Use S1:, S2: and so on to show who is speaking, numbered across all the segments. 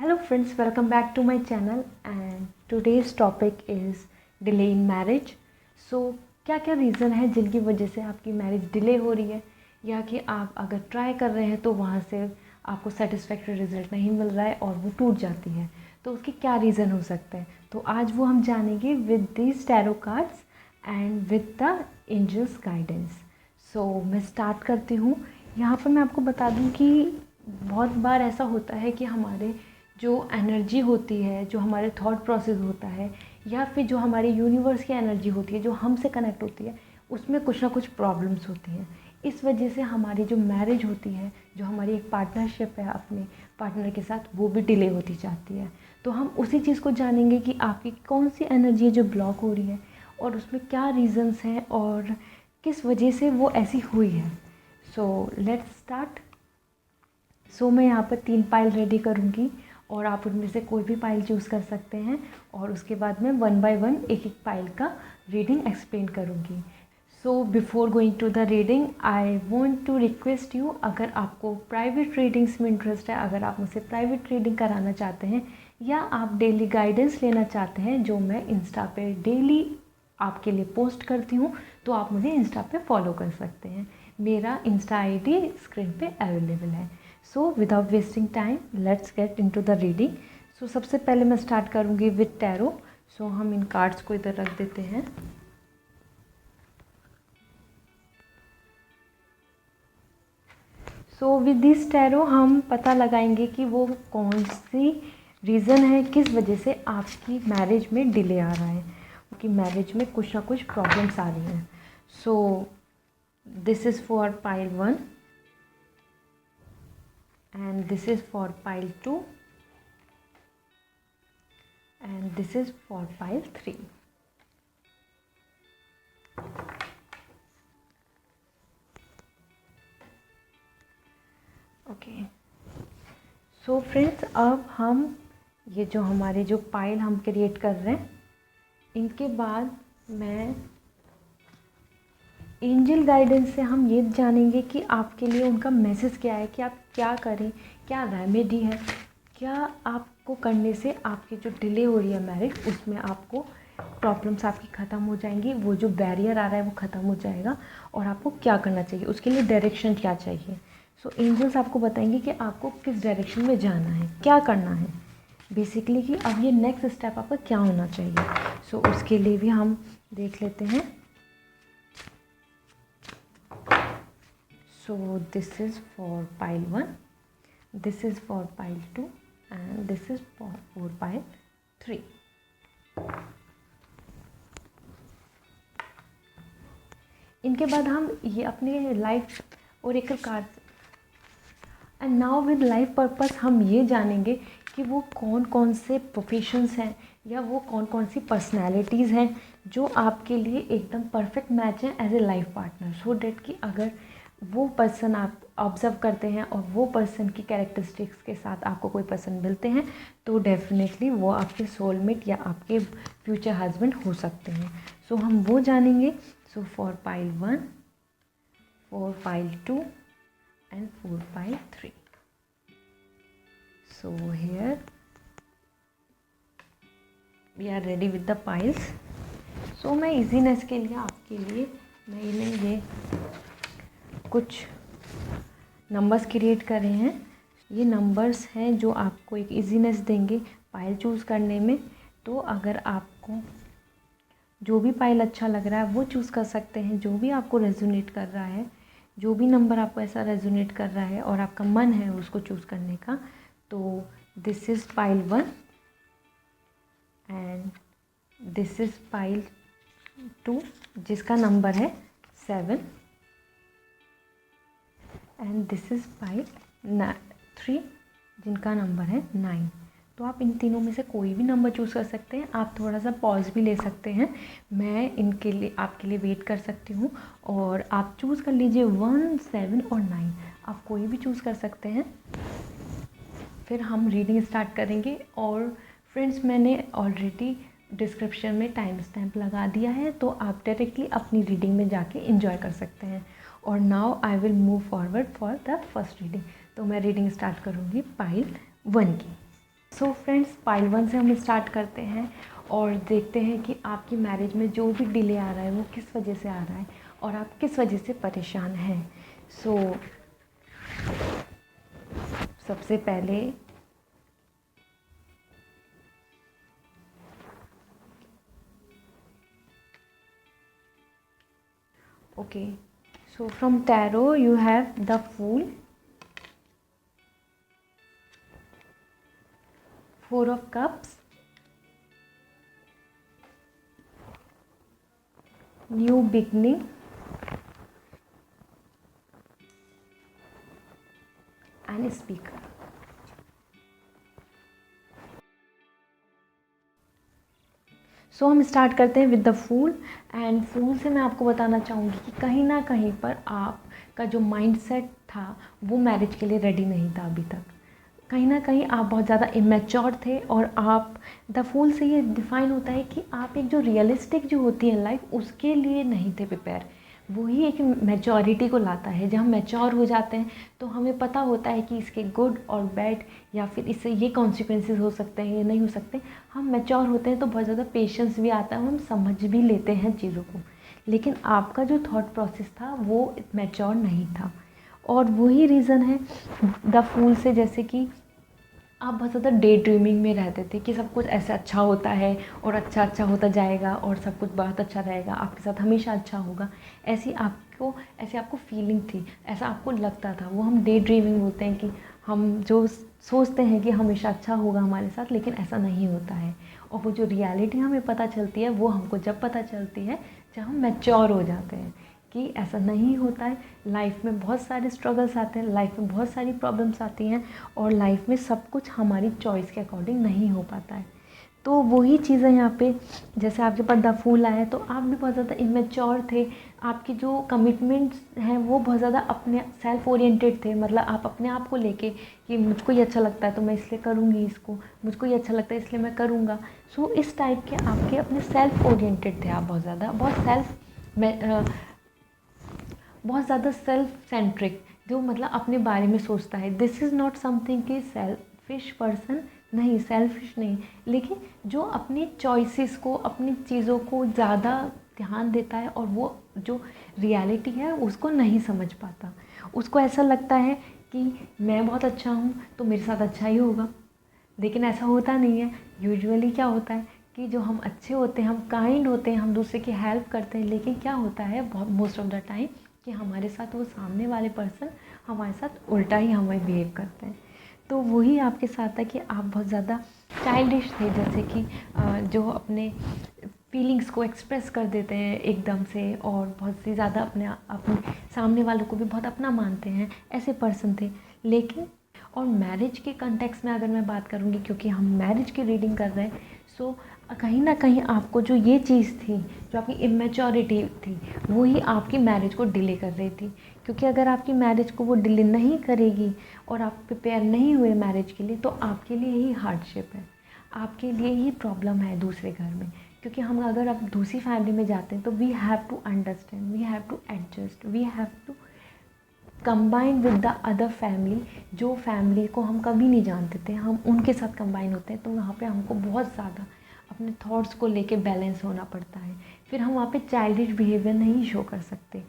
S1: Hello friends, welcome back to my channel and today's topic is delay in marriage. So क्या क्या reason है जिनकी वजह से आपकी मैरिज डिले हो रही है या कि आप अगर ट्राई कर रहे हैं तो वहाँ से आपको सेटिस्फैक्टरी रिजल्ट नहीं मिल रहा है और वो टूट जाती है, तो उसके क्या रीज़न हो सकते हैं। तो आज वो हम जानेंगे with this tarot cards and with the angels guidance. So मैं स्टार्ट करती हूँ। यहाँ पर मैं आपको बता दूँ कि बहुत बार ऐसा होता है कि हमारे जो एनर्जी होती है, जो हमारे थॉट प्रोसेस होता है या फिर जो हमारी यूनिवर्स की एनर्जी होती है जो हमसे कनेक्ट होती है, उसमें कुछ ना कुछ प्रॉब्लम्स होती हैं। इस वजह से हमारी जो मैरिज होती है, जो हमारी एक पार्टनरशिप है अपने पार्टनर के साथ, वो भी डिले होती जाती है। तो हम उसी चीज़ को जानेंगे कि आपकी कौन सी एनर्जी है जो ब्लॉक हो रही है और उसमें क्या रीज़न्स हैं और किस वजह से वो ऐसी हुई है। So let's start. सो मैं यहाँ पर 3 पाइल रेडी करूँगी और आप उनमें से कोई भी पाइल चूज़ कर सकते हैं और उसके बाद मैं 1 बाय 1 एक एक पाइल का रीडिंग एक्सप्लेन करूँगी। So before going to the reading I want to request you, अगर आपको प्राइवेट रीडिंग्स में इंटरेस्ट है, अगर आप मुझसे प्राइवेट रीडिंग कराना चाहते हैं या आप डेली गाइडेंस लेना चाहते हैं जो मैं इंस्टा पे डेली आपके लिए पोस्ट करती हूँ, तो आप मुझे इंस्टा पे फॉलो कर सकते हैं। मेरा इंस्टा आईडी स्क्रीन पे अवेलेबल है। So without wasting time let's get into the reading. So सबसे पहले मैं स्टार्ट करूँगी विद टैरो। सो हम इन कार्ड्स को इधर रख देते हैं। सो विद दिस टैरो हम पता लगाएंगे कि वो कौन सी रीज़न है, किस वजह से आपकी मैरिज में डिले आ रहा है, कि मैरिज में कुछ ना कुछ प्रॉब्लम्स आ रही हैं। सो this is for pile 1 and this is for pile 2 and this is for pile 3. Okay, so friends, अब हम ये जो हमारे जो पाइल हम क्रिएट कर रहे हैं, इनके बाद मैं एंजल गाइडेंस से हम ये जानेंगे कि आपके लिए उनका मैसेज क्या है, कि आप क्या करें, क्या रेमेडी है, क्या आपको करने से आपकी जो डिले हो रही है मैरिज, उसमें आपको प्रॉब्लम्स आपकी ख़त्म हो जाएंगी, वो जो बैरियर आ रहा है वो ख़त्म हो जाएगा और आपको क्या करना चाहिए, उसके लिए डायरेक्शन क्या चाहिए। सो एंजल्स आपको बताएंगे कि आपको किस डायरेक्शन में जाना है, क्या करना है बेसिकली, कि अब ये नेक्स्ट स्टेप आपका क्या होना चाहिए। सो उसके लिए भी हम देख लेते हैं। So this is for pile 1, this is for pile 2 and this is for pile 3. इनके बाद हम ये अपने लाइफ और एक card and now with life purpose हम ये जानेंगे कि वो कौन कौन से प्रोफेशंस हैं या वो कौन कौन सी पर्सनैलिटीज़ हैं जो आपके लिए एकदम परफेक्ट मैच हैं as a life partner, so that कि अगर वो पर्सन आप ऑब्ज़र्व करते हैं और वो पर्सन की कैरेक्टरिस्टिक्स के साथ आपको कोई पर्सन मिलते हैं तो डेफिनेटली वो आपके सोलमेट या आपके फ्यूचर हस्बैंड हो सकते हैं। सो हम वो जानेंगे। So for pile 1, for pile 2 and for pile 3. So here we are ready with the piles. So मैं इजीनेस के लिए आपके लिए मैं इन्हें ये कुछ नंबर्स क्रिएट कर रहे हैं। ये नंबर्स हैं जो आपको एक इजीनेस देंगे पाइल चूज़ करने में। तो अगर आपको जो भी पाइल अच्छा लग रहा है वो चूज़ कर सकते हैं, जो भी आपको रेजोनेट कर रहा है, जो भी नंबर आपको ऐसा रेजोनेट कर रहा है और आपका मन है उसको चूज़ करने का। तो this is pile 1 and this is pile 2 जिसका नंबर है 7 एंड दिस इज़ पाइल 3 जिनका नंबर है 9। तो आप इन तीनों में से कोई भी नंबर चूज़ कर सकते हैं। आप थोड़ा सा पॉज भी ले सकते हैं, मैं इनके लिए आपके लिए वेट कर सकती हूँ और आप चूज़ कर लीजिए 1, 7 और 9, आप कोई भी चूज़ कर सकते हैं। फिर हम रीडिंग स्टार्ट करेंगे और फ्रेंड्स मैंने ऑलरेडी डिस्क्रिप्शन में टाइम स्टैम्प लगा दिया है, तो आप डायरेक्टली अपनी रीडिंग में जाके एंजॉय कर सकते हैं। और now I will move forward for the first reading. तो मैं रीडिंग स्टार्ट करूँगी पाइल 1 की। सो फ्रेंड्स, पाइल 1 से हम स्टार्ट करते हैं और देखते हैं कि आपकी मैरिज में जो भी डिले आ रहा है वो किस वजह से आ रहा है और आप किस वजह से परेशान हैं। सो सबसे पहले okay, so from tarot you have the fool, 4 of cups, new beginning, and speaker। So हम स्टार्ट करते हैं with the fool. And fool से मैं आपको बताना चाहूँगी कि कहीं ना कहीं पर आपका जो माइंडसेट था वो मैरिज के लिए रेडी नहीं था अभी तक। कहीं ना कहीं आप बहुत ज़्यादा इमेच्योर थे और आप, द फूल से ये डिफ़ाइन होता है कि आप एक जो रियलिस्टिक जो होती है लाइफ उसके लिए नहीं थे प्रिपेयर। वही एक मैच्योरिटी को लाता है। जब हम मैच्योर हो जाते हैं तो हमें पता होता है कि इसके गुड और बैड या फिर इससे ये कॉन्सिक्वेंसेस हो सकते हैं, ये नहीं हो सकते। हम मैच्योर होते हैं तो बहुत ज़्यादा पेशेंस भी आता है, हम समझ भी लेते हैं चीज़ों को। लेकिन आपका जो थॉट प्रोसेस था वो मैच्योर नहीं था और वही रीज़न है द फूल से, जैसे कि आप बहुत ज़्यादा डे ड्रीमिंग में रहते थे कि सब कुछ ऐसे अच्छा होता है और अच्छा अच्छा होता जाएगा और सब कुछ बहुत अच्छा रहेगा, आपके साथ हमेशा अच्छा होगा। ऐसी आपको फीलिंग थी, ऐसा आपको लगता था। वो हम डे ड्रीमिंग बोलते हैं कि हम जो सोचते हैं कि हमेशा अच्छा होगा हमारे साथ, लेकिन ऐसा नहीं होता है। और वो जो रियलिटी हमें पता चलती है वो हमको जब पता चलती है जब हम मैच्योर हो जाते हैं कि ऐसा नहीं होता है। लाइफ में बहुत सारे स्ट्रगल्स आते हैं, लाइफ में बहुत सारी प्रॉब्लम्स आती हैं और लाइफ में सब कुछ हमारी चॉइस के अकॉर्डिंग नहीं हो पाता है। तो वही चीज़ें यहाँ पे, जैसे आपके पास द फूल आया तो आप भी बहुत ज़्यादा इमेच्योर थे। आपकी जो कमिटमेंट्स हैं वो बहुत ज़्यादा अपने सेल्फ ओरिएंटेड थे। मतलब आप अपने आप को लेके कि मुझको ये अच्छा लगता है तो मैं इसलिए करूँगी इसको, मुझको ये अच्छा लगता है इसलिए मैं करूँगा। सो इस टाइप के आपके अपने सेल्फ ओरिएंटेड थे आप, बहुत ज़्यादा, बहुत ज़्यादा सेल्फ सेंट्रिक, जो मतलब अपने बारे में सोचता है। दिस इज़ नॉट समथिंग कि सेल्फिश पर्सन, नहीं, सेल्फिश नहीं, लेकिन जो अपनी चॉइसेस को, अपनी चीज़ों को ज़्यादा ध्यान देता है और वो जो रियलिटी है उसको नहीं समझ पाता। उसको ऐसा लगता है कि मैं बहुत अच्छा हूँ तो मेरे साथ अच्छा ही होगा, लेकिन ऐसा होता नहीं है। यूजुअली क्या होता है कि जो हम अच्छे होते हैं, हम काइंड होते हैं, हम दूसरे की हेल्प करते हैं, लेकिन क्या होता है बहुत मोस्ट ऑफ द टाइम कि हमारे साथ वो सामने वाले पर्सन हमारे साथ उल्टा ही हमें बिहेव करते हैं। तो वही आपके साथ है कि आप बहुत ज़्यादा चाइल्डिश थे, जैसे कि जो अपने फीलिंग्स को एक्सप्रेस कर देते हैं एकदम से और बहुत सी ज़्यादा अपने सामने वालों को भी बहुत अपना मानते हैं, ऐसे पर्सन थे। लेकिन और मैरिज के कंटेक्स्ट में अगर मैं बात करूँगी, क्योंकि हम मैरिज की रीडिंग कर रहे हैं, सो कहीं ना कहीं आपको जो ये चीज़ थी, जो आपकी इमेच्योरिटी थी, वो ही आपकी मैरिज को डिले कर रही थी। क्योंकि अगर आपकी मैरिज को वो डिले नहीं करेगी और आप प्रिपेयर नहीं हुए मैरिज के लिए, तो आपके लिए ही हार्डशिप है, आपके लिए ही प्रॉब्लम है दूसरे घर में। क्योंकि हम अगर अब दूसरी फैमिली में जाते हैं तो we have to understand, we have to adjust, we have to combine with the other family. जो फैमिली को हम कभी नहीं जानते थे, हम उनके साथ कंबाइन होते हैं, तो वहाँ पे हमको बहुत ज़्यादा अपने थॉट्स को लेके बैलेंस होना पड़ता है। फिर हम वहाँ पे चाइल्डिश बिहेवियर नहीं शो कर सकते।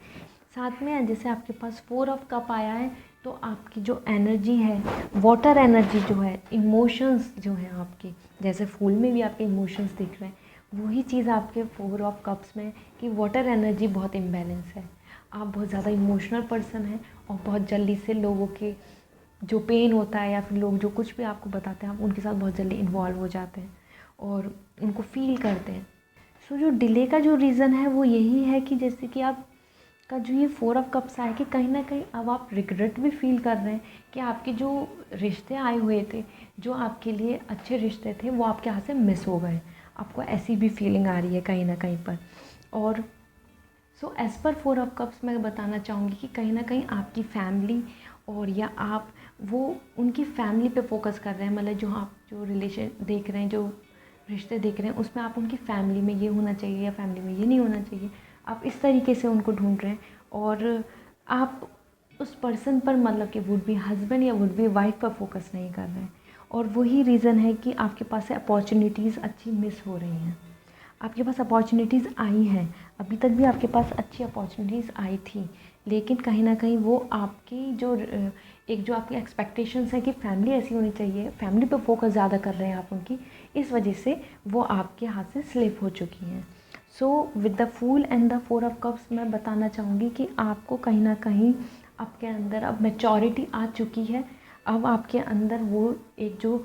S1: साथ में जैसे आपके पास 4 ऑफ कप आया है, तो आपकी जो एनर्जी है, वाटर एनर्जी जो है, इमोशंस जो हैं आपके, जैसे फूल में भी आपके इमोशंस दिख रहे हैं, वही चीज़ आपके 4 ऑफ कप्स में कि वाटर एनर्जी बहुत इम्बैलेंस है। आप बहुत ज़्यादा इमोशनल पर्सन हैं और बहुत जल्दी से लोगों के जो पेन होता है या फिर लोग जो कुछ भी आपको बताते हैं, आप उनके साथ बहुत जल्दी इन्वॉल्व हो जाते हैं और उनको फील करते हैं। सो जो डिले का जो रीज़न है वो यही है कि जैसे कि आप का जो ये 4 ऑफ कप्स आए कि कहीं ना कहीं अब आप रिग्रेट भी फील कर रहे हैं कि आपके जो रिश्ते आए हुए थे, जो आपके लिए अच्छे रिश्ते थे, वो आपके हाथ से मिस हो गए। आपको ऐसी भी फीलिंग आ रही है कहीं ना कहीं पर। और so as per 4 of cups मैं बताना चाहूँगी कि कहीं ना कहीं आपकी फैमिली और या आप वो उनकी फैमिली पे फोकस कर रहे हैं। मतलब जो आप जो रिलेशन देख रहे हैं, जो रिश्ते देख रहे हैं, उसमें आप उनकी फैमिली में ये होना चाहिए या फैमिली में ये नहीं होना चाहिए, आप इस तरीके से उनको ढूंढ रहे हैं। और आप उस पर्सन पर, मतलब कि वुड बी हस्बैंड या वुड बी वाइफ पर फोकस नहीं कर रहे हैं। और वही रीज़न है कि आपके पास से अपॉर्चुनिटीज़ अच्छी मिस हो रही हैं। आपके पास अपॉर्चुनिटीज़ आई हैं, अभी तक भी आपके पास अच्छी अपॉर्चुनिटीज़ आई थी, लेकिन कहीं ना कहीं वो आपकी जो एक जो आपकी एक्सपेक्टेशंस है कि फैमिली ऐसी होनी चाहिए, फैमिली पे फोकस ज़्यादा कर रहे हैं आप उनकी, इस वजह से वो आपके हाथ से स्लिप हो चुकी हैं। So with the fool and the four of cups मैं बताना चाहूँगी कि आपको कहीं ना कहीं आपके अंदर अब मैच्योरिटी आ चुकी है। अब आपके अंदर वो एक जो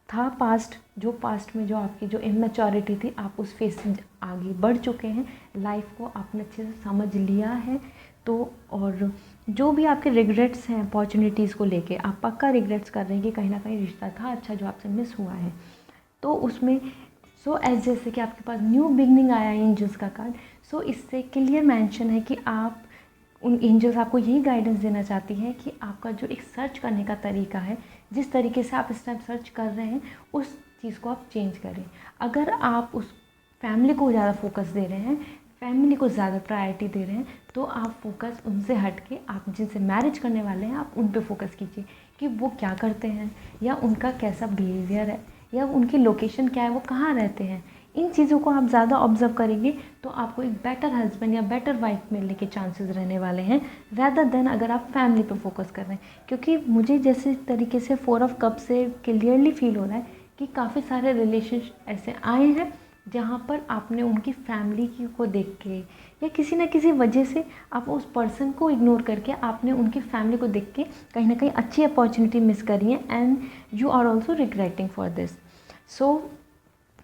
S1: था पास्ट में जो आपकी जो इमेच्योरिटी थी, आप उस फेज से आगे बढ़ चुके हैं, लाइफ को आपने अच्छे से समझ लिया है। तो और जो भी आपके रिग्रेट्स हैं अपॉर्चुनिटीज़ को लेके, आप पक्का रिग्रेट्स कर रहे हैं कि कहीं ना कहीं रिश्ता था अच्छा जो आपसे मिस हुआ है, तो उसमें जैसे कि आपके पास न्यू बिगनिंग आया है एंजल्स का कार्ड। इससे क्लियर मेंशन है कि आप उन एंजल्स आपको यही गाइडेंस देना चाहती हैं कि आपका जो एक सर्च करने का तरीका है, जिस तरीके से आप इस टाइम सर्च कर रहे हैं, उस चीज़ को आप चेंज करें। अगर आप उस फैमिली को ज़्यादा फोकस दे रहे हैं, फैमिली को ज़्यादा प्रायोरिटी दे रहे हैं, तो आप फोकस उनसे हट के आप जिनसे मैरिज करने वाले हैं आप उन पे फोकस कीजिए कि वो क्या करते हैं, या उनका कैसा बिहेवियर है, या उनकी लोकेशन क्या है, वो कहाँ रहते हैं। इन चीज़ों को आप ज़्यादा ऑब्जर्व करेंगे तो आपको एक बेटर हस्बैंड या बेटर वाइफ मिलने के चांसेस रहने वाले हैं, रैदर देन अगर आप फैमिली पे फोकस कर रहे हैं। क्योंकि मुझे जैसे तरीके से फोर ऑफ कप से क्लियरली फील हो रहा है कि काफ़ी सारे रिलेशनशिप ऐसे आए हैं जहाँ पर आपने उनकी फैमिली की को देख के या किसी न किसी वजह से आप उस पर्सन को इग्नोर करके आपने उनकी फैमिली को देख के कहीं ना कहीं अच्छी अपॉर्चुनिटी मिस करी है, and you are also regretting for this.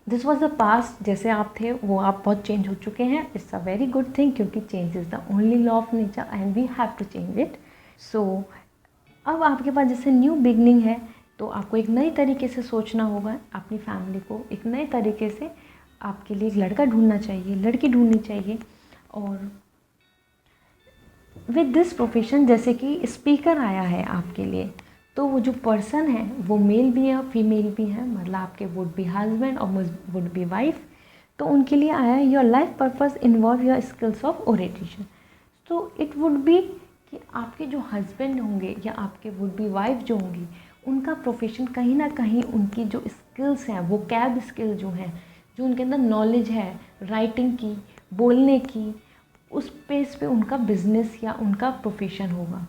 S1: This was the past. जैसे आप थे वो आप बहुत चेंज हो चुके हैं। It's a very good thing, क्योंकि change is the only law of nature and we have to change it. अब आपके पास जैसे न्यू बिगनिंग है, तो आपको एक नई तरीके से सोचना होगा, अपनी फैमिली को एक नए तरीके से आपके लिए एक लड़का ढूंढना चाहिए, लड़की ढूंढनी चाहिए। और विद दिस प्रोफेशन, जैसे कि स्पीकर आया है आपके लिए, तो वो जो पर्सन है वो मेल भी है फीमेल भी है, मतलब आपके वुड बी हस्बैंड और वुड बी वाइफ। तो उनके लिए आया है your life purpose involve your skills of oration. तो इट वुड बी कि आपके जो हस्बैंड होंगे या आपके वुड बी वाइफ जो होंगी, उनका प्रोफेशन कहीं ना कहीं उनकी जो स्किल्स हैं, वो कैब स्किल जो हैं, जो उनके अंदर नॉलेज है राइटिंग की, बोलने की, उस पेस पे उनका बिजनेस या उनका प्रोफेशन होगा।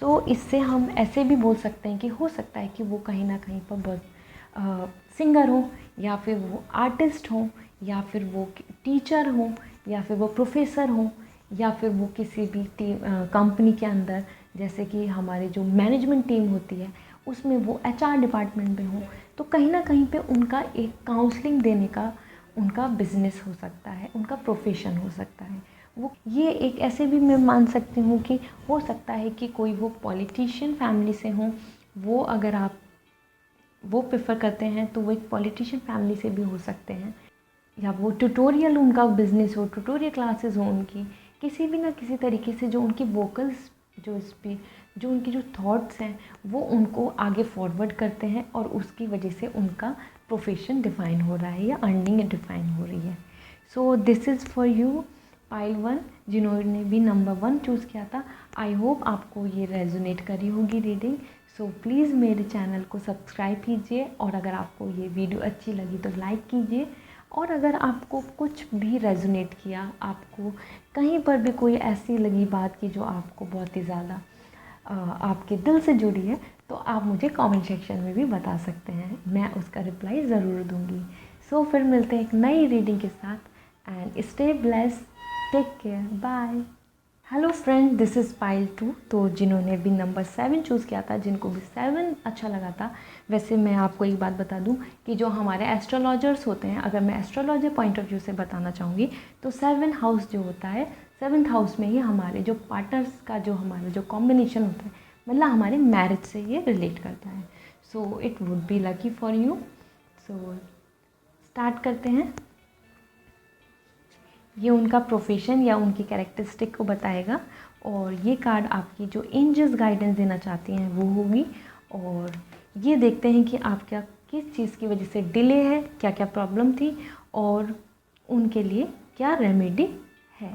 S1: तो इससे हम ऐसे भी बोल सकते हैं कि हो सकता है कि वो कहीं ना कहीं पर बहुत सिंगर हो, या फिर वो आर्टिस्ट हो, या फिर वो टीचर हो, या फिर वो प्रोफेसर हो, या फिर वो किसी भी कंपनी के अंदर, जैसे कि हमारे जो मैनेजमेंट टीम होती है उसमें वो एचआर डिपार्टमेंट में हो। तो कहीं ना कहीं पे उनका एक काउंसलिंग देने का उनका बिजनेस हो सकता है, उनका प्रोफेशन हो सकता है। वो ये एक ऐसे भी मैं मान सकती हूँ कि हो सकता है कि कोई वो पॉलिटिशियन फैमिली से हो, वो अगर आप वो प्रेफर करते हैं तो वो एक पॉलिटिशियन फैमिली से भी हो सकते हैं, या वो ट्यूटोरियल उनका बिजनेस हो, ट्यूटोरियल क्लासेस हो उनकी, किसी भी ना किसी तरीके से जो उनकी वोकल्स जो उनकी जो थॉट्स हैं वो उनको आगे फॉरवर्ड करते हैं, और उसकी वजह से उनका प्रोफेशन डिफ़ाइन हो रहा है या अर्निंग डिफ़ाइन हो रही है। सो this is for you pile 1, जिन्होंने भी नंबर 1 चूज़ किया था। आई होप आपको ये रेजोनेट करी होगी रीडिंग। सो प्लीज़ मेरे चैनल को सब्सक्राइब कीजिए, और अगर आपको ये वीडियो अच्छी लगी तो लाइक कीजिए। और अगर आपको कुछ भी रेजोनेट किया, आपको कहीं पर भी कोई ऐसी लगी बात की जो आपको बहुत ही ज़्यादा आपके दिल से जुड़ी है, तो आप मुझे कमेंट सेक्शन में भी बता सकते हैं, मैं उसका रिप्लाई ज़रूर दूंगी। सो फिर मिलते हैं एक नई रीडिंग के साथ, and stay blessed, take care, bye. Hello friend, this is pile 2। तो जिन्होंने भी नंबर 7 चूज़ किया था, जिनको भी 7 अच्छा लगा था, वैसे मैं आपको एक बात बता दूं कि जो हमारे एस्ट्रोलॉजर्स होते हैं, अगर मैं एस्ट्रोलॉजर पॉइंट ऑफ व्यू से बताना चाहूँगी, तो 7 हाउस जो होता है, 7th हाउस में ही हमारे जो पार्टनर्स का जो हमारा जो कॉम्बिनेशन होता है, मतलब हमारे मैरिज से ये रिलेट करता है। So it would be lucky for you. So start करते हैं। ये उनका प्रोफेशन या उनकी कैरेक्टरिस्टिक को बताएगा, और ये कार्ड आपकी जो एंजल्स गाइडेंस देना चाहती हैं वो होगी। और ये देखते हैं कि आप क्या किस चीज़ की वजह से डिले है, क्या क्या प्रॉब्लम थी, और उनके लिए क्या रेमेडी है।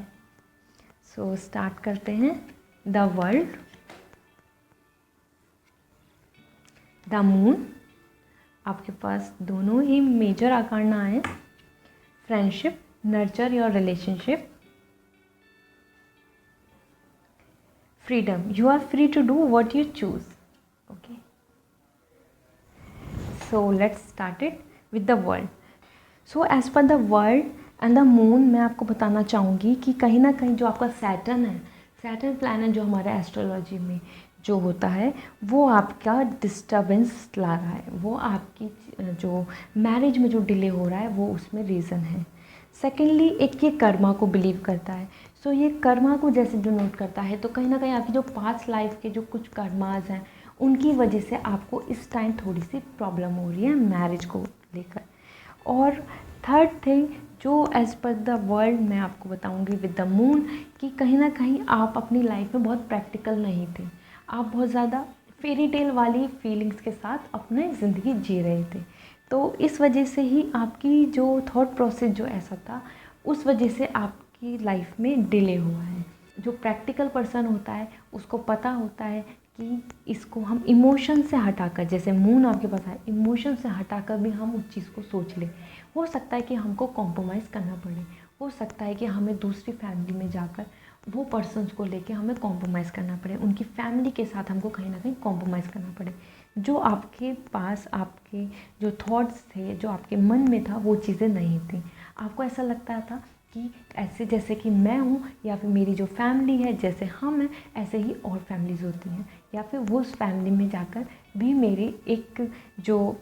S1: सो स्टार्ट करते हैं। द वर्ल्ड, द मून, आपके पास दोनों ही मेजर आकारना है, friendship, nurture your relationship, freedom, you are free to do what you choose. Okay, so let's start it with the world. So as per the world and the moon, मैं आपको बताना चाहूँगी कि कहीं ना कहीं जो आपका सैटर्न है, सैटर्न प्लैनेट जो हमारे एस्ट्रोलॉजी में जो होता है वो आपका डिस्टर्बेंस ला रहा है, वो आपकी जो मैरिज में जो डिले हो रहा है वो उसमें रीज़न है। सेकेंडली एक ये कर्मा को बिलीव करता है। सो ये कर्मा को जैसे जो नोट करता है तो कहीं ना कहीं आपकी जो पास्ट लाइफ के जो कुछ कर्माज हैं उनकी वजह से आपको इस टाइम थोड़ी सी प्रॉब्लम हो रही है मैरिज को लेकर। और थर्ड थिंग जो एज़ पर द वर्ल्ड मैं आपको बताऊंगी विद द मून कि कहीं ना कहीं आप अपनी लाइफ में बहुत प्रैक्टिकल नहीं थे, आप बहुत ज़्यादा फेरी टेल वाली फीलिंग्स के साथ अपनी ज़िंदगी जी रहे थे। तो इस वजह से ही आपकी जो थॉट प्रोसेस जो ऐसा था उस वजह से आपकी लाइफ में डिले हुआ है। जो प्रैक्टिकल पर्सन होता है उसको पता होता है कि इसको हम इमोशन से हटाकर, जैसे मून आपके पास है, इमोशन से हटाकर भी हम उस चीज़ को सोच लें। हो सकता है कि हमको कॉम्प्रोमाइज़ करना पड़े, हो सकता है कि हमें दूसरी फैमिली में जाकर वो पर्सन्स को लेके हमें कॉम्प्रोमाइज़ करना पड़े, उनकी फैमिली के साथ हमको कहीं ना कहीं कॉम्प्रोमाइज़ करना पड़े। जो आपके पास आपके जो थॉट्स थे, जो आपके मन में था वो चीज़ें नहीं थी। आपको ऐसा लगता था कि ऐसे जैसे कि मैं हूँ या फिर मेरी जो फैमिली है जैसे हम हैं ऐसे ही और फैमिलीज़ होती हैं, या फिर वो उस फैमिली में जाकर भी मेरी एक जो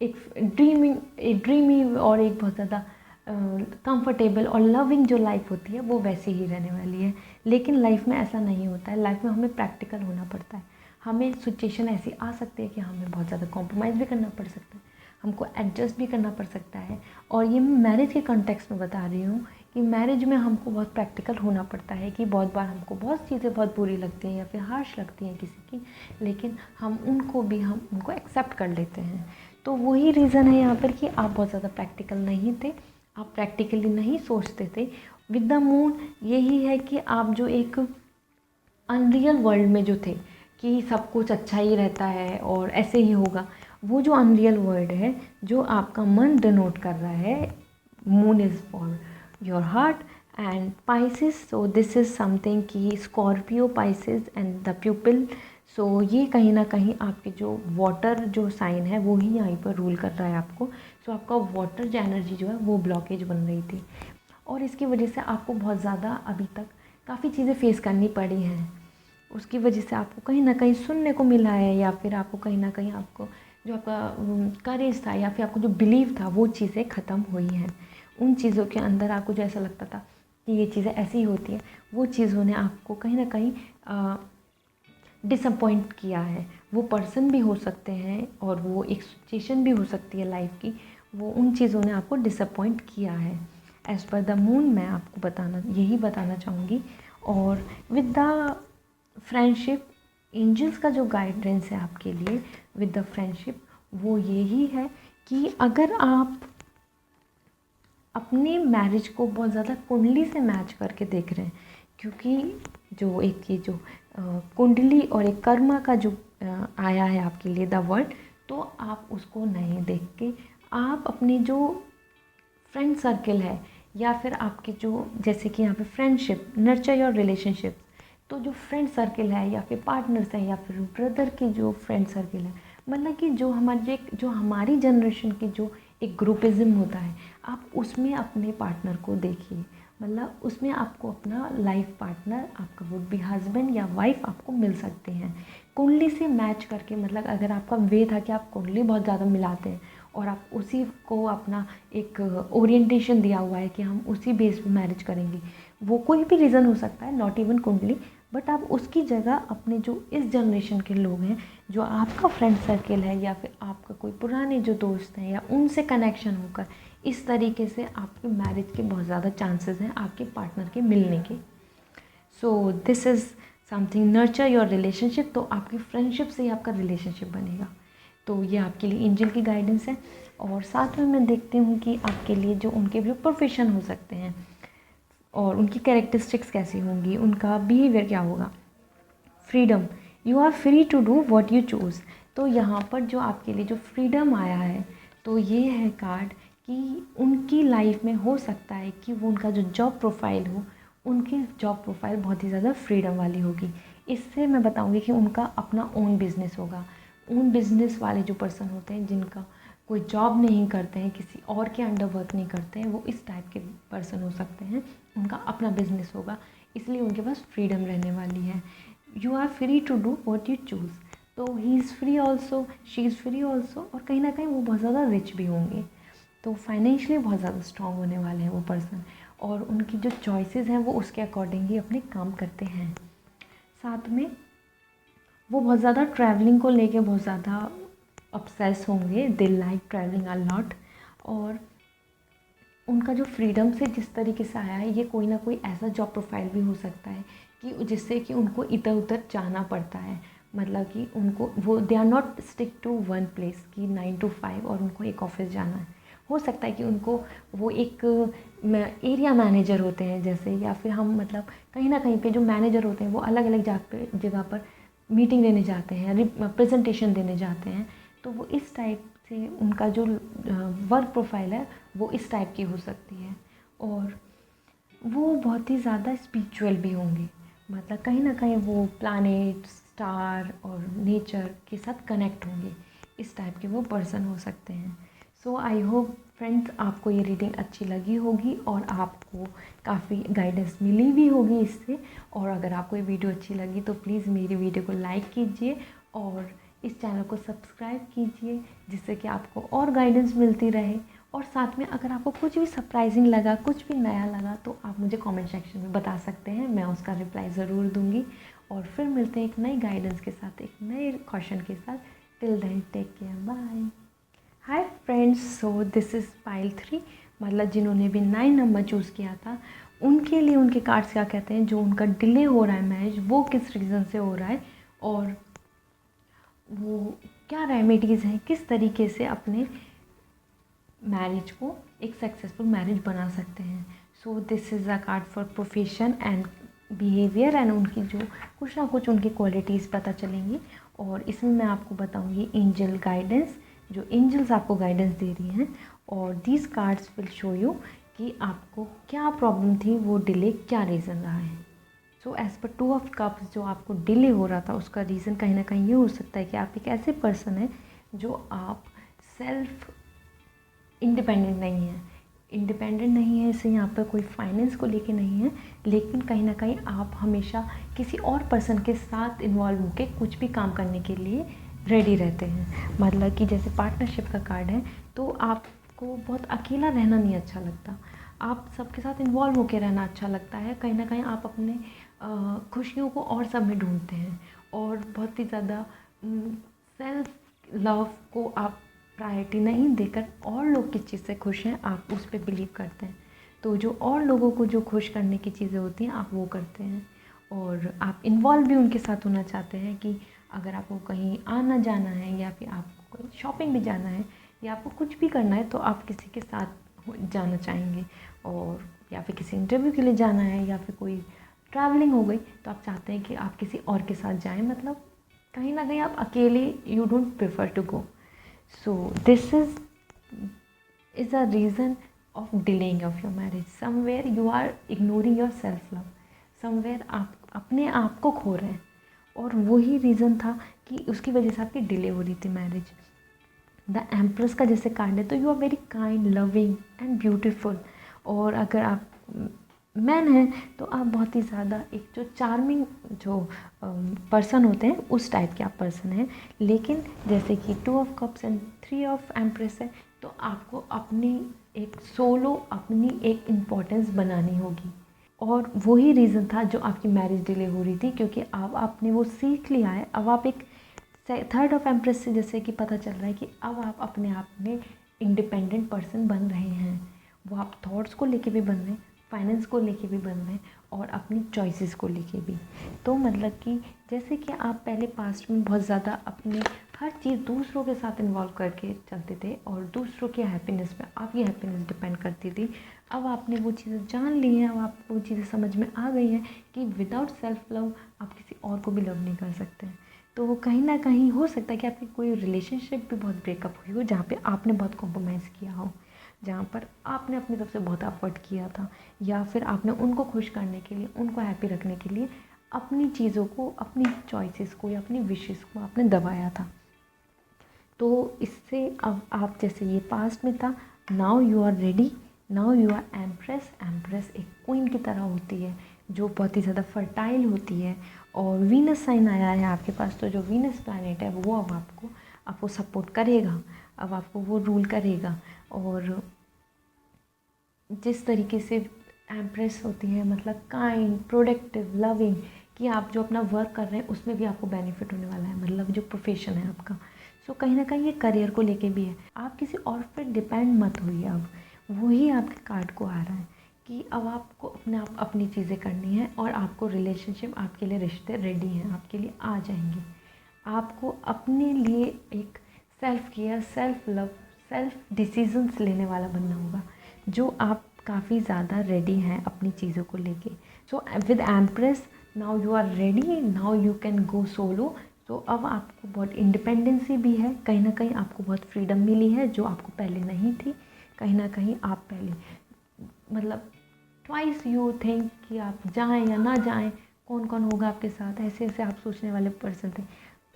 S1: एक ड्रीमी और एक बहुत ज़्यादा कंफर्टेबल और लविंग जो लाइफ होती है वो वैसे ही रहने वाली है। लेकिन लाइफ में ऐसा नहीं होता है, लाइफ में हमें प्रैक्टिकल होना पड़ता है। हमें सिचुएशन ऐसी आ सकती है कि हमें बहुत ज़्यादा कॉम्प्रोमाइज़ भी करना पड़ सकता है, हमको एडजस्ट भी करना पड़ सकता है। और ये मैं मैरिज के कॉन्टेक्स्ट में बता रही हूँ कि मैरिज में हमको बहुत प्रैक्टिकल होना पड़ता है कि बहुत बार हमको बहुत चीज़ें बहुत बुरी लगती हैं या फिर हार्श लगती हैं किसी की, लेकिन हम उनको एक्सेप्ट कर लेते हैं। तो वही रीज़न है यहाँ पर कि आप बहुत ज़्यादा प्रैक्टिकल नहीं थे, आप प्रैक्टिकली नहीं सोचते थे। विद द मून यही है कि आप जो एक अनरियल वर्ल्ड में जो थे कि सब कुछ अच्छा ही रहता है और ऐसे ही होगा, वो जो अनरियल वर्ल्ड है जो आपका मन डिनोट कर रहा है, moon is for your heart and Pisces. So this is something कि Scorpio, Pisces and the pupil. So ये कहीं ना कहीं आपके जो वाटर जो साइन है वो ही यहाँ पर रूल कर रहा है आपको। सो आपका वाटर जो एनर्जी जो है वो ब्लॉकेज बन रही थी और इसकी वजह से आपको बहुत ज़्यादा अभी तक काफ़ी चीज़ें फेस करनी पड़ी हैं। उसकी वजह से आपको कहीं ना कहीं सुनने को मिला है या फिर आपको कहीं ना कहीं आपको जो आपका करेज था या फिर आपको जो बिलीव था वो चीज़ें ख़त्म हुई हैं। उन चीज़ों के अंदर आपको जो ऐसा लगता था कि ये चीज़ें ऐसी ही होती हैं, वो चीज़ों ने आपको कहीं ना कहीं डिसअपॉइंट किया है। वो पर्सन भी हो सकते हैं और वो एक सिचुएशन भी हो सकती है लाइफ की, वो उन चीज़ों ने आपको डिसअपॉइंट किया है। एज़ पर द मून मैं आपको यही बताना चाहूँगी। और विद द फ्रेंडशिप, एंजल्स का जो गाइडेंस है आपके लिए विद द फ्रेंडशिप वो यही है कि अगर आप अपनी मैरिज को बहुत ज़्यादा कुंडली से मैच करके देख रहे हैं, क्योंकि जो एक ये जो कुंडली और एक कर्मा का जो आया है आपके लिए द वर्ड, तो आप उसको नहीं देख के आप अपनी जो फ्रेंड सर्कल है या फिर आपके जो जैसे कि यहाँ पे फ्रेंडशिप, नर्चर योर रिलेशनशिप, तो जो फ्रेंड सर्कल है या फिर पार्टनर्स हैं या फिर ब्रदर की जो फ्रेंड सर्कल है, मतलब कि जो हमारी जनरेशन की जो एक ग्रुपिज़म होता है, आप उसमें अपने पार्टनर को देखिए। मतलब उसमें आपको अपना लाइफ पार्टनर, आपका वुड बी हस्बैंड या वाइफ आपको मिल सकते हैं कुंडली से मैच करके। मतलब अगर आपका वे था कि आप कुंडली बहुत ज़्यादा मिलाते हैं और आप उसी को अपना एक ओरिएंटेशन दिया हुआ है कि हम उसी बेस पे मैरिज करेंगे, वो कोई भी रीज़न हो सकता है, नॉट इवन कुंडली, बट आप उसकी जगह अपने जो इस जनरेशन के लोग हैं, जो आपका फ्रेंड सर्कल है या फिर आपका कोई पुराने जो दोस्त हैं या उनसे कनेक्शन होकर इस तरीके से आपकी मैरिज के बहुत ज़्यादा चांसेस हैं आपके पार्टनर के मिलने के। सो this is something nurture your relationship. तो आपकी फ्रेंडशिप से ही आपका रिलेशनशिप बनेगा। तो ये आपके लिए एंजल की गाइडेंस है। और साथ में मैं देखती हूँ कि आपके लिए जो उनके भी प्रोफेशन हो सकते हैं और उनकी कैरेक्टरिस्टिक्स कैसी होंगी, उनका बिहेवियर क्या होगा। Freedom, you are free to do what you choose. तो यहाँ पर जो आपके लिए जो फ्रीडम आया है, तो ये है कार्ड कि उनकी लाइफ में हो सकता है कि वो उनका जो जॉब प्रोफाइल हो, उनकी जॉब प्रोफाइल बहुत ही ज़्यादा फ्रीडम वाली होगी। इससे मैं बताऊंगी कि उनका अपना ओन बिज़नेस होगा। ओन बिज़नेस वाले जो पर्सन होते हैं, जिनका कोई जॉब नहीं करते हैं, किसी और के अंडर वर्क नहीं करते हैं, वो इस टाइप के पर्सन हो सकते हैं। उनका अपना बिज़नेस होगा, इसलिए उनके पास फ्रीडम रहने वाली है। You are free to do what you choose. तो he is free also, she is free also, और कहीं ना कहीं वो बहुत ज़्यादा रिच भी होंगे। तो फाइनेंशियली बहुत ज़्यादा स्ट्रॉन्ग होने वाले हैं वो पर्सन, और उनकी जो चॉइसेस हैं वो उसके अकॉर्डिंग ही अपने काम करते हैं। साथ में वो बहुत ज़्यादा ट्रैवलिंग को लेके बहुत ज़्यादा ऑब्सेस होंगे। They like travelling a lot, और उनका जो फ्रीडम से जिस तरीके से आया है, ये कोई ना कोई ऐसा जॉब प्रोफाइल भी हो सकता है कि जिससे कि उनको इधर उधर जाना पड़ता है। मतलब कि उनको वो they are not stick to one place कि 9 to 5 और उनको एक ऑफिस जाना है। हो सकता है कि उनको वो एक एरिया मैनेजर होते हैं जैसे, या फिर हम मतलब कहीं ना कहीं पे जो मैनेजर होते हैं वो अलग अलग जगह पर मीटिंग देने जाते हैं, प्रेजेंटेशन देने जाते हैं। तो वो इस टाइप से उनका जो वर्क प्रोफाइल है वो इस टाइप की हो सकती है। और वो बहुत ही ज़्यादा स्पिरिचुअल भी होंगे, मतलब कहीं ना कहीं वो प्लैनेट, स्टार और नेचर के साथ कनेक्ट होंगे। इस टाइप के वो पर्सन हो सकते हैं। सो आई होप फ्रेंड्स आपको ये रीडिंग अच्छी लगी होगी और आपको काफ़ी गाइडेंस मिली भी होगी इससे। और अगर आपको ये वीडियो अच्छी लगी तो प्लीज़ मेरी वीडियो को लाइक कीजिए और इस चैनल को सब्सक्राइब कीजिए, जिससे कि आपको और गाइडेंस मिलती रहे। और साथ में अगर आपको कुछ भी सरप्राइजिंग लगा, कुछ भी नया लगा, तो आप मुझे कमेंट सेक्शन में बता सकते हैं, मैं उसका रिप्लाई ज़रूर दूंगी। और फिर मिलते हैं एक नई गाइडेंस के साथ, एक नए क्वेश्चन के साथ। Till then take care, bye. Hi friends, so this is pile 3, मतलब जिन्होंने भी 9 नंबर चूज़ किया था उनके लिए उनके कार्ड्स क्या कहते हैं। जो उनका डिले हो रहा है मैरिज, वो किस रीज़न से हो रहा है, और वो क्या रेमेडीज़ हैं, किस तरीके से अपने मैरिज को एक सक्सेसफुल मैरिज बना सकते हैं। सो this is a card for profession and behaviour, and उनकी जो कुछ ना कुछ उनकी क्वालिटीज़ पता चलेंगी। और इसमें मैं आपको बताऊंगी एंजल गाइडेंस, जो एंजल्स आपको गाइडेंस दे रही हैं। और these cards will show you कि आपको क्या प्रॉब्लम थी, वो डिले क्या रीज़न रहा है। So as per 2 of cups, जो आपको डिले हो रहा था उसका रीज़न कहीं ना कहीं ये हो सकता है कि आप एक ऐसे पर्सन हैं जो आप सेल्फ इंडिपेंडेंट नहीं है। इंडिपेंडेंट नहीं है इससे यहाँ पर कोई फाइनेंस को लेके नहीं है, लेकिन कहीं ना कहीं आप हमेशा किसी और पर्सन के साथ इन्वॉल्व होकर कुछ भी काम करने के लिए रेडी रहते हैं। मतलब कि जैसे पार्टनरशिप का कार्ड है, तो आपको बहुत अकेला रहना नहीं अच्छा लगता, आप सबके साथ इन्वॉल्व होकर रहना अच्छा लगता है। कहीं ना कहीं आप अपने खुशियों को और सब में ढूंढते हैं, और बहुत ही ज़्यादा सेल्फ लव को आप प्रायोरिटी नहीं देकर और लोग किस चीज़ से खुश हैं आप उस पर बिलीव करते हैं। तो जो और लोगों को जो खुश करने की चीज़ें होती हैं आप वो करते हैं, और आप इन्वॉल्व भी उनके साथ होना चाहते हैं कि अगर आपको कहीं आना जाना है, या फिर आपको कहीं शॉपिंग भी जाना है, या आपको कुछ भी करना है, तो आप किसी के साथ जाना चाहेंगे। और या फिर किसी इंटरव्यू के लिए जाना है, या फिर कोई ट्रैवलिंग हो गई, तो आप चाहते हैं कि आप किसी और के साथ जाएं। मतलब कहीं ना कहीं आप अकेले you don't prefer to go. So this is a reason of delaying of your marriage. Somewhere you are ignoring your self love. Somewhere आप अपने आप को खो रहे हैं, और वही रीज़न था कि उसकी वजह से आपकी डिले हो रही थी मैरिज। द एम्प्रेस का जैसे कार्ड है, तो you are very kind, loving and beautiful. और अगर आप मैन हैं तो आप बहुत ही ज़्यादा एक जो चार्मिंग जो पर्सन होते हैं उस टाइप के आप पर्सन हैं। लेकिन जैसे कि 2 of cups and 3 of empress है, तो आपको अपनी एक सोलो, अपनी एक इम्पोर्टेंस बनानी होगी। और वही रीज़न था जो आपकी मैरिज डिले हो रही थी, क्योंकि अब आपने वो सीख लिया है। अब आप एक 3rd ऑफ एम्प्रेस से जैसे कि पता चल रहा है कि अब आप अपने आप में इंडिपेंडेंट पर्सन बन रहे हैं। वो आप थॉट्स को लेके भी बन रहे हैं, फाइनेंस को लेके भी बन रहे हैं, और अपनी चॉइसेस को लेके भी। तो मतलब कि जैसे कि आप पहले पास्ट में बहुत ज़्यादा अपने हर चीज़ दूसरों के साथ इन्वॉल्व करके चलते थे, और दूसरों के हैप्पीनेस पे आपकी हैप्पीनेस डिपेंड करती थी। अब आपने वो चीज़ें जान ली हैं, अब आपको वो चीज़ें समझ में आ गई हैं कि विदाउट सेल्फ लव आप किसी और को भी लव नहीं कर सकते हैं। तो कहीं ना कहीं हो सकता है कि आपकी कोई रिलेशनशिप भी बहुत ब्रेकअप हुई हो, जहाँ पे आपने बहुत कॉम्प्रोमाइज़ किया हो, जहाँ पर आपने अपनी तरफ से बहुत एफर्ट किया था, या फिर आपने उनको खुश करने के लिए, उनको हैप्पी रखने के लिए अपनी चीज़ों को, अपनी चॉइसेस को या अपनी विशेस को आपने दबाया था। तो इससे अब आप, जैसे ये पास्ट में था, now you are ready, now you are empress. Empress एक क्वीन की तरह होती है जो बहुत ही ज़्यादा फर्टाइल होती है, और वीनस साइन आया है आपके पास, तो जो वीनस प्लैनेट है वो अब आपको सपोर्ट करेगा, अब आपको वो रूल करेगा। और जिस तरीके से एम्प्रेस होती है, मतलब काइंड, प्रोडक्टिव, लविंग, कि आप जो अपना वर्क कर रहे हैं उसमें भी आपको बेनिफिट होने वाला है, मतलब जो प्रोफेशन है आपका। सो कहीं ना कहीं ये करियर को लेके भी है। आप किसी और पर डिपेंड मत होइए, अब वही आपके कार्ड को आ रहा है कि अब आपको अपनी चीज़ें करनी है, और आपको रिलेशनशिप, आपके लिए रिश्ते रेडी हैं, आपके लिए आ जाएंगे। आपको अपने लिए एक self care, self love, self decisions लेने वाला बनना होगा, जो आप काफ़ी ज़्यादा रेडी हैं अपनी चीज़ों को लेके। So with empress, now you are ready, now you can go solo. तो अब आपको बहुत इंडिपेंडेंसी भी है, कहीं ना कहीं आपको बहुत फ्रीडम मिली है जो आपको पहले नहीं थी। कहीं ना कहीं आप पहले, मतलब ट्वाइस यू थिंक कि आप जाएं या ना जाएं, कौन कौन होगा आपके साथ, ऐसे ऐसे आप सोचने वाले पर्सन थे।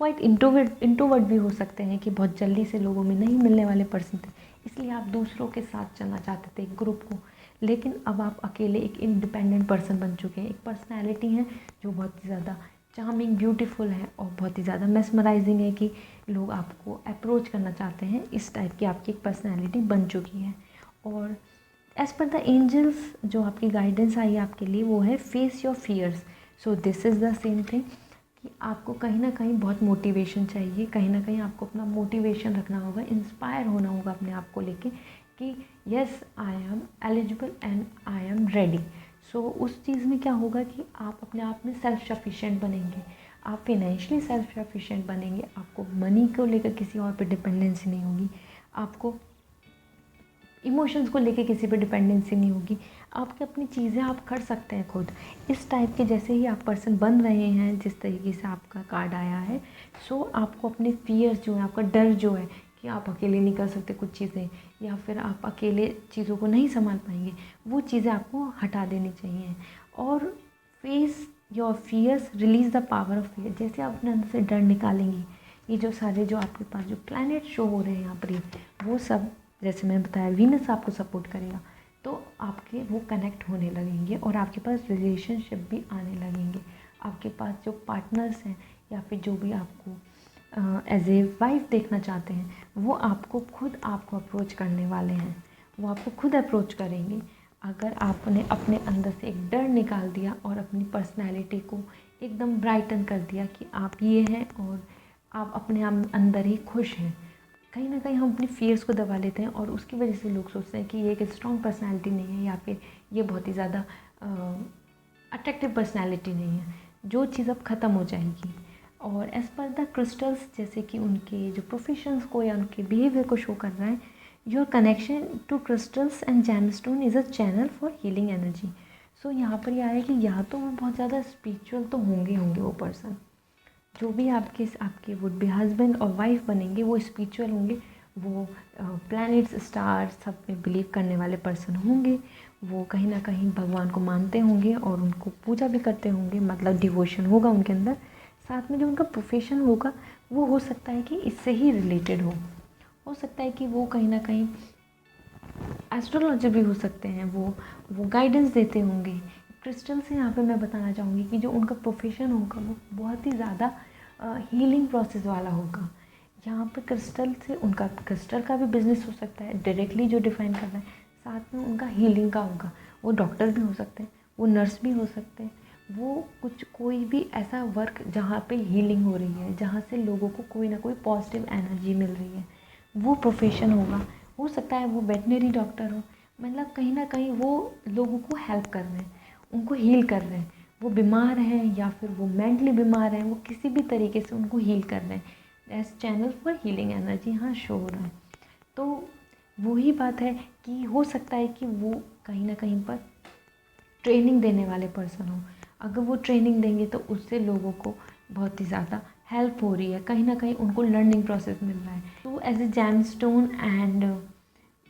S1: क्वाइट इंट्रोवर्ट भी हो सकते हैं कि बहुत जल्दी से लोगों में नहीं मिलने वाले पर्सन थे, इसलिए आप दूसरों के साथ चलना चाहते थे, एक ग्रुप को। लेकिन अब आप अकेले एक इंडिपेंडेंट पर्सन बन चुके हैं, एक पर्सनैलिटी है जो बहुत ही ज़्यादा चार्मिंग, ब्यूटीफुल है, और बहुत ही ज़्यादा मेस्मराइजिंग है कि लोग आपको अप्रोच करना चाहते हैं। इस टाइप की आपकी एक पर्सनैलिटी बन चुकी है। और एज़ पर द एंजल्स जो आपकी गाइडेंस आई है आपके लिए, वो है face your fears. So this is the same thing कि आपको कहीं ना कहीं बहुत मोटिवेशन चाहिए, कहीं ना कहीं आपको अपना मोटिवेशन रखना होगा, इंस्पायर होना होगा अपने आप को लेके कि yes I am eligible and I am ready. So उस चीज़ में क्या होगा कि आप अपने आप में सेल्फ सफिशिएंट बनेंगे, आप फिनेंशियली सेल्फ सफिशिएंट बनेंगे, आपको मनी को लेकर किसी और पे डिपेंडेंसी नहीं होगी, आपको इमोशंस को लेके किसी पे डिपेंडेंसी नहीं होगी, आपकी अपनी चीज़ें आप कर सकते हैं खुद। इस टाइप के जैसे ही आप पर्सन बन रहे हैं, जिस तरीके से आपका कार्ड आया है, सो आपको अपने फियर्स जो है, आपका डर जो है कि आप अकेले नहीं कर सकते कुछ चीज़ें, या फिर आप अकेले चीज़ों को नहीं संभाल पाएंगे, वो चीज़ें आपको हटा देनी चाहिए। और face your fears, release the power of fear. जैसे आप अपने अंदर से डर निकालेंगे, ये जो सारे जो आपके पास जो प्लैनेट शो हो रहे हैं यहाँ पर, वो सब जैसे मैंने बताया वीनस आपको सपोर्ट करेगा, तो आपके वो कनेक्ट होने लगेंगे, और आपके पास रिलेशनशिप भी आने लगेंगे। आपके पास जो पार्टनर्स हैं, या फिर जो भी आपको एज ए वाइफ देखना चाहते हैं, वो आपको खुद आपको अप्रोच करने वाले हैं, वो आपको खुद अप्रोच करेंगे। अगर आपने अपने अंदर से एक डर निकाल दिया और अपनी पर्सनैलिटी को एकदम ब्राइटन कर दिया कि आप ये हैं और आप अपने अंदर ही खुश हैं। कहीं ना कहीं हम अपनी फियर्स को दबा लेते हैं, और उसकी वजह से लोग सोचते हैं कि ये एक स्ट्रॉन्ग पर्सनैलिटी नहीं है, या फिर ये बहुत ही ज़्यादा अट्रैक्टिव पर्सनैलिटी नहीं है, जो चीज़ अब ख़त्म हो जाएगी। और एज़ पर द क्रिस्टल्स, जैसे कि उनके जो प्रोफेशंस को या उनके बिहेवियर को शो कर रहा है, your connection to crystals and gemstone is a channel for healing energy. So यहाँ पर यह है कि या तो वो बहुत ज़्यादा स्पिरिचुअल तो होंगे वो पर्सन, जो भी आपके वुड बी हस्बैंड और वाइफ बनेंगे, वो स्पिरिचुअल होंगे, वो प्लैनेट्स, स्टार्स सब में बिलीव करने वाले पर्सन होंगे, वो कहीं ना कहीं भगवान को मानते होंगे और उनको पूजा भी करते होंगे, मतलब डिवोशन होगा उनके अंदर। साथ में जो उनका प्रोफेशन होगा, वो हो सकता है कि इससे ही रिलेटेड हो सकता है कि वो कहीं ना कहीं एस्ट्रोलॉजर भी हो सकते हैं, वो गाइडेंस देते होंगे। क्रिस्टल से यहाँ पे मैं बताना चाहूँगी कि जो उनका प्रोफेशन होगा वो बहुत ही ज़्यादा हीलिंग प्रोसेस वाला होगा। यहाँ पर क्रिस्टल से उनका क्रिस्टल का भी बिजनेस हो सकता है, डायरेक्टली जो डिफाइन कर रहा है, साथ में उनका हीलिंग का होगा। वो डॉक्टर भी हो सकते हैं, वो नर्स भी हो सकते हैं, वो कोई भी ऐसा वर्क जहाँ पे हीलिंग हो रही है, जहाँ से लोगों को कोई ना कोई पॉजिटिव एनर्जी मिल रही है, वो प्रोफेशन होगा। हो सकता है वो वेटनरी डॉक्टर हो, मतलब कहीं ना कहीं वो लोगों को हेल्प कर रहे हैं, उनको हील कर रहे हैं। वो बीमार हैं या फिर वो मेंटली बीमार हैं, वो किसी भी तरीके से उनको हील कर रहे हैं। As channel for healing energy यहाँ शो हो रहा है। तो वही बात है कि हो सकता है कि वो कहीं ना कहीं पर ट्रेनिंग देने वाले पर्सन हो। अगर वो ट्रेनिंग देंगे तो उससे लोगों को बहुत ही ज़्यादा हेल्प हो रही है, कहीं ना कहीं उनको लर्निंग प्रोसेस मिल रहा है। तो एज ए जेमस्टोन एंड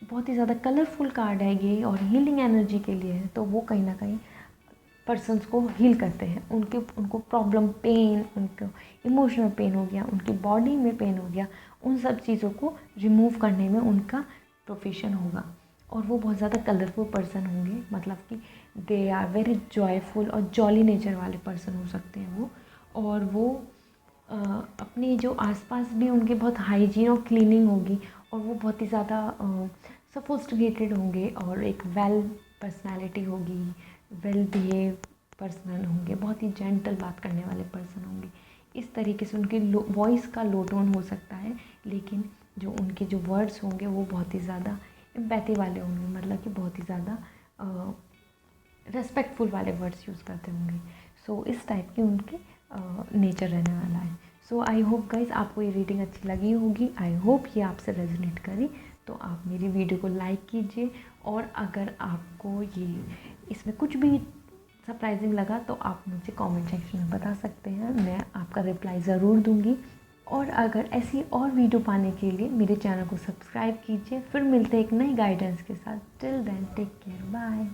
S1: बहुत ही ज़्यादा कलरफुल कार्ड है ये और हीलिंग एनर्जी के लिए है। तो वो कहीं ना कहीं पर्सन्स को हील करते हैं, उनको प्रॉब्लम, पेन, उनको इमोशनल पेन हो गया, उनकी बॉडी में पेन हो गया, उन सब चीज़ों को रिमूव करने में उनका प्रोफेशन होगा। और वो बहुत ज़्यादा कलरफुल पर्सन होंगे, मतलब कि दे आर वेरी जॉयफुल और जॉली नेचर वाले पर्सन हो सकते हैं वो। और वो अपनी जो आसपास भी उनके बहुत हाइजीन और क्लीनिंग होगी, और वो बहुत ही ज़्यादा सोफिस्टिकेटेड होंगे, और एक वेल पर्सनालिटी होगी, वेल बिहेव पर्सन होंगे, बहुत ही जेंटल बात करने वाले पर्सन होंगे। इस तरीके से उनकी वॉइस का लो टोन हो सकता है, लेकिन जो उनके जो वर्ड्स होंगे वो बहुत ही ज़्यादा एम्पैथी वाले होंगे, मतलब कि बहुत ही ज़्यादा रेस्पेक्टफुल वाले वर्ड्स यूज़ करते होंगे। सो इस टाइप की उनकी नेचर रहने वाला है। सो आई होप गाइज आपको ये रीडिंग अच्छी लगी होगी, आई होप ये आपसे रेजोनेट करी। तो आप मेरी वीडियो को लाइक कीजिए, और अगर आपको ये इसमें कुछ भी सरप्राइजिंग लगा तो आप मुझे कमेंट सेक्शन में बता सकते हैं, मैं आपका रिप्लाई ज़रूर दूंगी। और अगर ऐसी और वीडियो पाने के लिए मेरे चैनल को सब्सक्राइब कीजिए। फिर मिलते हैं एक नई गाइडेंस के साथ। Till then take care, bye.